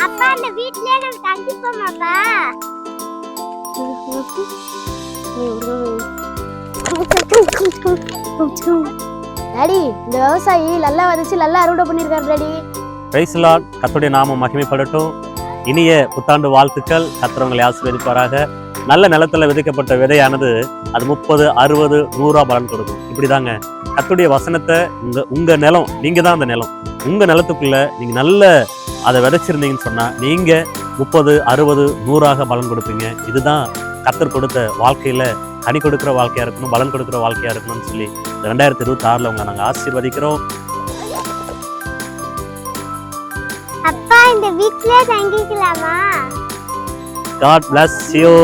அப்பா இந்த வீட்லயே நம்ம தங்கிப்போமாப்பா? டாடி இந்த விவசாயி நல்லா விதைச்சு நல்லா அறுவடை பண்ணிருக்காரு டாடி. Price Lord. கர்த்தருடைய நாமம் மகிமைப்படட்டும். இனிய புத்தாண்டு வாழ்த்துக்கள். கர்த்தர் உங்களை ஆசீர்வதிப்பாராக. நல்ல நிலத்துல விதைக்கப்பட்ட விதையானது அது 30, 60, 100 பலன் கொடுக்கும். இப்படிதாங்க கர்த்தருடைய வசனத்தை உங்க நிலம், நீங்க தான் அந்த நிலம். உங்க நிலத்துக்குள்ள நீங்க நல்ல அதை விதைச்சிருந்தீங்கன்னு சொன்னா நீங்க 30, 60, 100 பலன் கொடுப்பீங்க. இதுதான் கர்த்தர் கொடுத்த வாழ்க்கையில கனி கொடுக்குற வாழ்க்கையா இருக்கணும், பலன் கொடுக்குற வாழ்க்கையா இருக்கணும்னு சொல்லி 2026 உங்களை நாங்கள் ஆசீர்வதிக்கிறோம். அப்பா இந்த வீட்லயே தங்கிக்கலாமா? God bless you.